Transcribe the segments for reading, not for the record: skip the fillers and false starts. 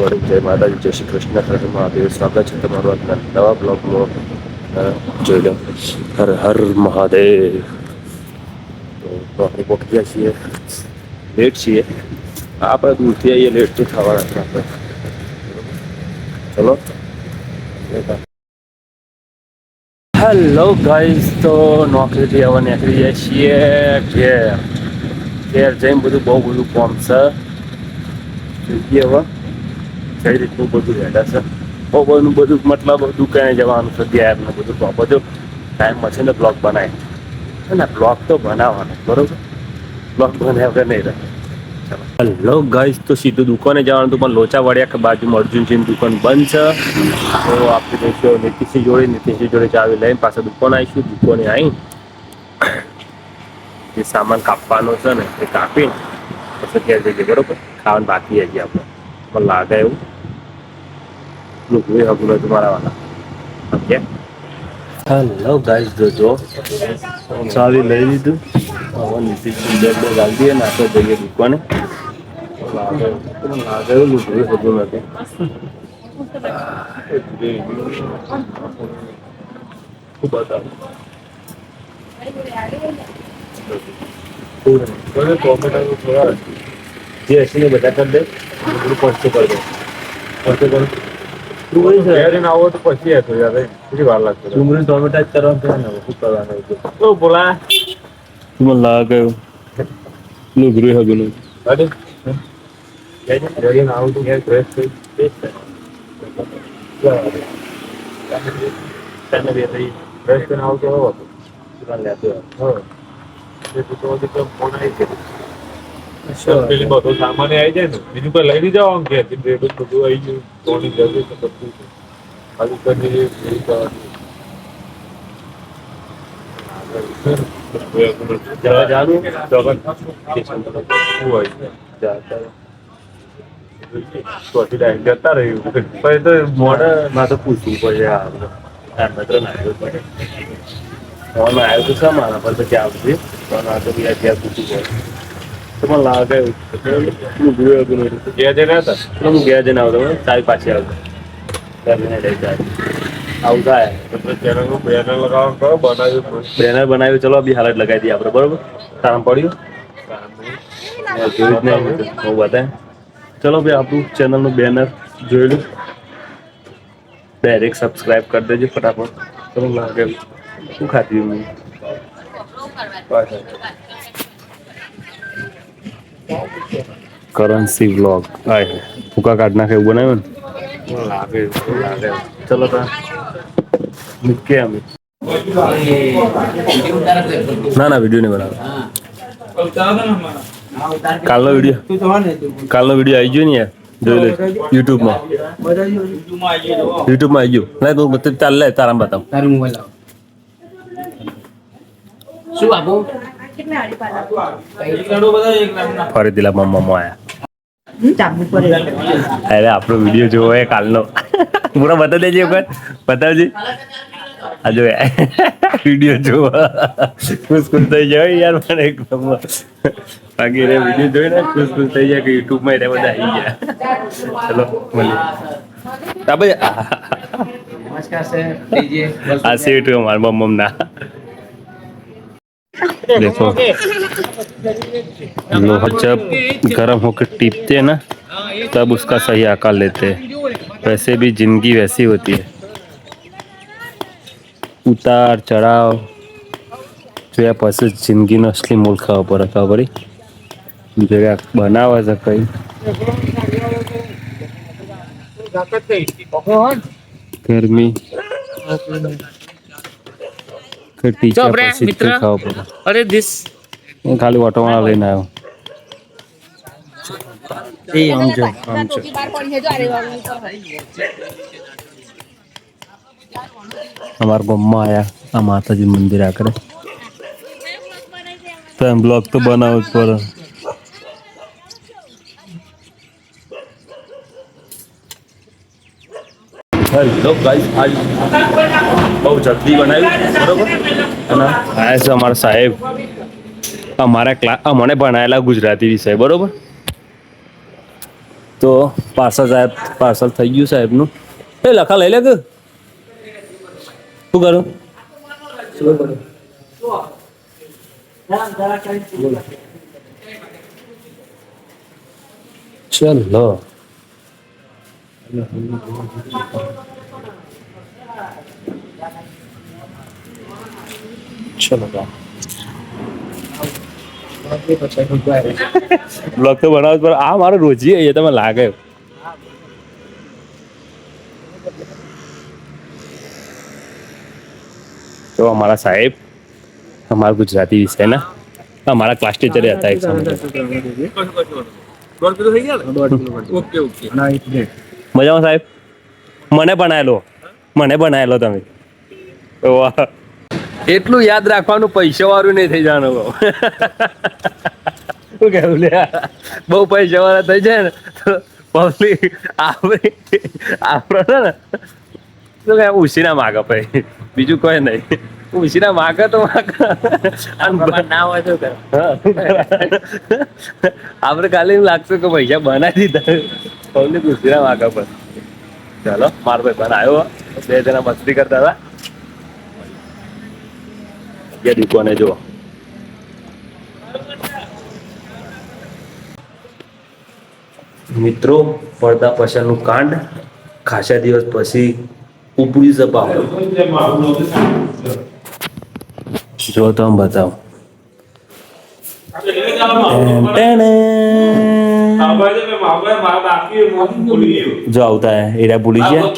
Morning, જય માતાજી, જય શ્રી કૃષ્ણ, હર હર મહાદેવ. સ્વાગત છે તમારું આજના નવા બ્લોગમાં. જોઈ લો, હર હર મહાદેવ. તો આપણે પહોંચી ગયા છીએ, લેટ છીએ. આપણે દૂરથી આવીએ, લેટ તો થવાના છે આપણે. ચલો. હેલો ગાઈઝ, તો નોકરીથી હવે નીકળી જાય છીએ ઘેર જઈને બધું બહુ બધું કોમ છે. જોઈએ હવે કઈ રીતનું બધું હેડા છે. બહુ બધું મતલબ દુકાને જવાનું છે, ઘેર ને બધું તો બધું ટાઈમ મળશે ને બ્લોગ બનાય ને, બ્લોગ તો બનાવવાનો બરોબર. બ્લોગ બનાવ્યા વગર નહીં રહે. હેલો ગાઈઝ, તો સીધું દુકાને જવાનું હતું, પણ લોચા વળ્યા કે બાજુમાં અર્જુનજીની દુકાન બંધ છે. તો આપણે જઈશું નીતિશજી જોડે ચાવી લઈને પાછા દુકાને આવીશું. દુકાને આવી જે સામાન કાપવાનો છે ને એ કાપી પછી ઘેર જઈએ બરોબર. ખાવાનું બાકી હજી આપણે પણ લાગે એવું જોઈ શકું નથી મારા વાળા. ઓકે, હેલો ગાઈઝ, જોજો ચાવી લઈ લીધું. હવે નીતિશજી બેગ ગાળી દઈએ ને આપણે જઈએ દુકાને. લાગે એવું જોઈ શકું નથી. ખૂબ બતાવું ટોમેટો થોડા જે હશે ને બધા કરી દે, બધું પહોંચતું કરી દે. પહોંચતું કરું ડુંગળી આવો તો પછી હતો યાર, કેટલી વાર લાગશે. ડુંગળી ટોમેટા જ કરવાનું છે ને, શું કરવાનું તો બોલા મને લાગે લુગરી હગું આવું તો ઘેર ફ્રેશ થઈ ફ્રેશ થઈને આવું તો હવે લેતો ફોન આવી ગયો. પેલી બધો સામાન આવી જાય ને, બીજું કઈ લઈ લીધા આમ કે બધું આવી ગયું. ધોની જરૂર તો બધું ખાલી કરી જતા રહ્યું પછી તો મોડે માં તો પૂછવું પડે. આવ્યો તો છે મારા પર તો ક્યાં આવશે પણ આ તો બી અત્યારે પૂછવું પડે. તો મને લાગે ગયા જઈને હતા હું ગયા જઈને આવતો તારી પાછી આવતો આવું થાય. બેનર લગાવવાનું કરો, બનાવ્યું બેનર બનાવ્યું. ચલો બી હાલત લગાવી દઈએ આપણે બરોબર. કામ પડ્યું જોયું જ નહીં હું બતાય. ચલો ભાઈ, આપણું ચેનલનું બેનર જોયેલું. ડાયરેક્ટ સબસ્ક્રાઈબ કરી દેજો ફટાફટ. ચલો લાગે શું ખાતી હું કરન્સી વ્લોગ આય ભૂકા કાઢ નાખે એવું બનાવ્યું ને લાગે લાગે. ચલો તો મૂકીએ અમે. ના ના વિડીયો નહીં બનાવે. કાલનો વિડીયો આવી ગયો ને યાર, જોઈ લે યુટ્યુબમાં આવી ગયું. ના તું ચાલ લે તારામાં બતાવ. તારું મોબાઈલ શું આપો ફરી દિલા મમ્મા આયા. અરે આપણો વિડીયો જોવો એ કાલનો પૂરો બતાવી દેજે વખત બતાવજે. આ જો વિડીયો જોવો ખુશ થઈ જાય યાર મને એક બાકી રે વિડીયો જોઈને ખુશ થઈ જાય કે યુટ્યુબમાં એટલે બધા આવી ગયા. ચલો મળીએ. નમસ્કાર સર. આ સેટ મારા મમ્મ ના देखो लोहा जब गर्म होकर टीपते हैं ना तब उसका सही आकार लेते हैं. वैसे भी जिंदगी वैसी होती है, उतार चढ़ाव જોયા પછી જિંદગીનો અસલી મૂળ ખબર પડી. જગ્યા બનાવે છે કઈ ગરમી અરે દિસ ખાલી ઓટોવાળા લઈને આવ્યો. અમારા ગામમાં આયા આ માતાજી મંદિર આકરે તો એમ બ્લોગ તો બનાવવું જ પડે. હેલો ગાઈસ, આજ બહુ જલ્દી બનાવ્યું બરોબર. અને આ છે અમારા સાહેબ, અમારા મને ભણાયેલા ગુજરાતી વિષય બરોબર. તો પાર્સલ થઈ ગયું સાહેબનું. એ લખા લઈ લે કે શું કરું? ચલો બ્લોગ તો બનાવો પણ આ મારો રોજી એ તમે લાગે તો અમારા સાહેબ અમારા ગુજરાતી વિષયના અમારા ક્લાસ ટીચર હતા એક સમય. મજામાં સાહેબ? મને બનાયેલો તમે. એટલું યાદ રાખવાનું પૈસા વાળું નહીં થઈ જવાનું. શું કેવું લે, બહુ પૈસા વાળા થઈ જાય ને તો પબ્લિક આપણે ને શું કે ઉછીના માગે ભાઈ, બીજું કોઈ નહીં. ઉછીના માગે તો ના હોય તો આપણે ખાલી લાગતું કે પૈસા બનાવી દીધા, પબ્લિક ઉછીના માગે પણ. ચાલો મારો ભાઈ બનાવ્યો, 2 જણા મસ્તી કરતા હતા. દુકાને જો મિત્રો, પડદા પછાડનું કાંડ ખાસા દિવસ પછી ઉપડી જપાવ. જો તમે બતાવો જો આવતા એરા ભૂલી ગયા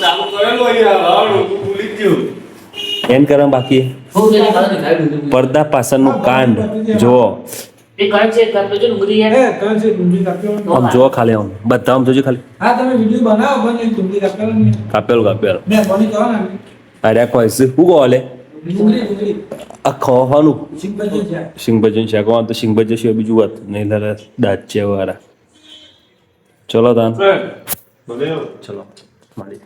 એન કરવા બાકી. પડદા પાછળનું કાંડ જો આમ જો ખાલી આમ બધા આમ જોજો ખાલી. કાપેલું અરે કોઈ શું કહો ખાવાનું સિંગભજન શાક તો સિંગભજન સિવાય બીજું વાત નહીં. દાચ્યા વાળા. ચલો તાન ચલો મળીએ.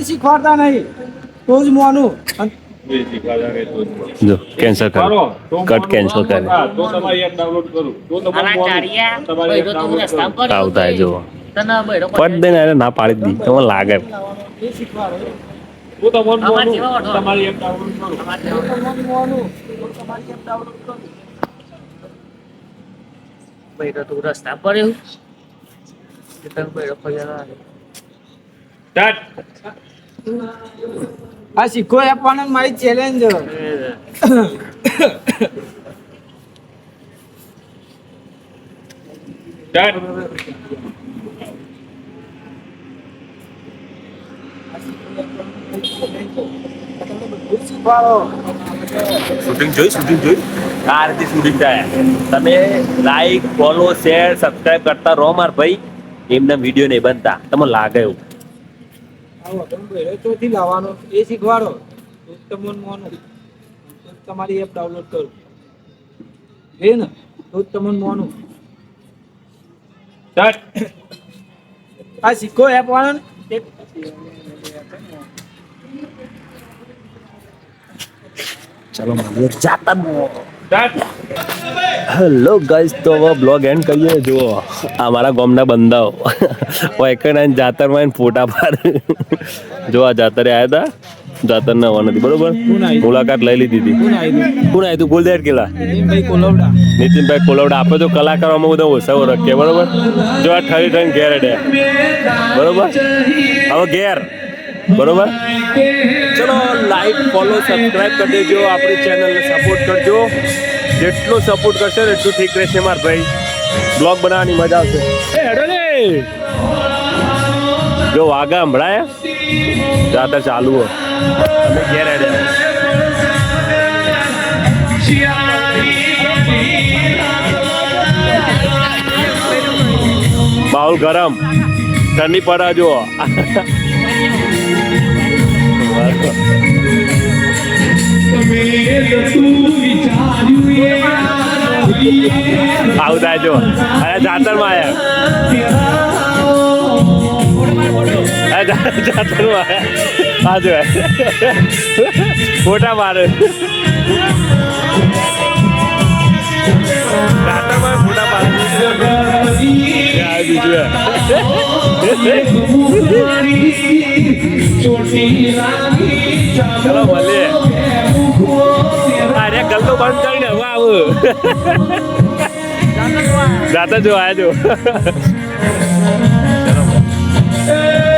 શીખવાડતા નહીં તો જ મોનું જો કેન્સલ કરો, કટ કેન્સલ કરે આવતા જો પટ દે ને ના પાડી દી તમને લાગે. રસ્તા પર એવું આ શીખો આપવાનો મારી ચેલેન્જ. શૂટિંગ જોઈ આ રીતે શૂટિંગ થાય. તમે લાઈક, ફોલો, શેર, સબસ્ક્રાઇબ કરતા રહો માર ભાઈ. એમના વિડીયો નહીં બનતા તમને લાગે એવું. ચોથી લાવવાનો એ શીખવાડો તો તમને મોનું. તમારી એપ ડાઉનલોડ કરો એ ને તો તમને મોનું. આ શીખો એપ વાળો ચાલો મળીએ જાતા. હેલો ગાઈસ, તો હવે બ્લોગ એન્ડ કરીએ. જુઓ અમારા ગામના બંદાઓ વૈકણા જાતરમાં ફોટા પાડ. જો આ જાતરે આવ્યા હતા, જાતર ના હોવા નથી બરોબર. મુલાકાત લઈ લીધી હતી. કોણ આવ્યું તું? ગોલદેટ કેલા નીતિનભાઈ કોલવડા. આપણે તો કલાકારોમાં બધા ઓછાઓ રખીએ બરોબર. જો આ ઠરી ઠરી ઘેર અડ્યા બરોબર. હવે ઘેર બરોબર. ચલો લાઈક, ફોલો, સબસ્ક્રાઇબ કરી દેજો. આપણી ચેનલને સપોર્ટ કરજો. જેટલો સપોર્ટ કરશે ને એટલું ઠીક રહેશે માર ભાઈ. બ્લોગ બનાવવાની મજા આવશે. એ હેડો ને જો વાગા હંભળાય જાતર ચાલુ હોય અમે ઘેર હેડ્યા. બાઉલ ગરમ ઠંડી પડે જો. આવતા જો જાતર માં આવ્યા. જાતર માં આવ્યા જો ફોટા મારે. રાતરમાં ફોટા પાડી ચલો મળીએ અરે ગલ્લો બંધ કરીને હવે આવું જાતા જો આયા જો Hey,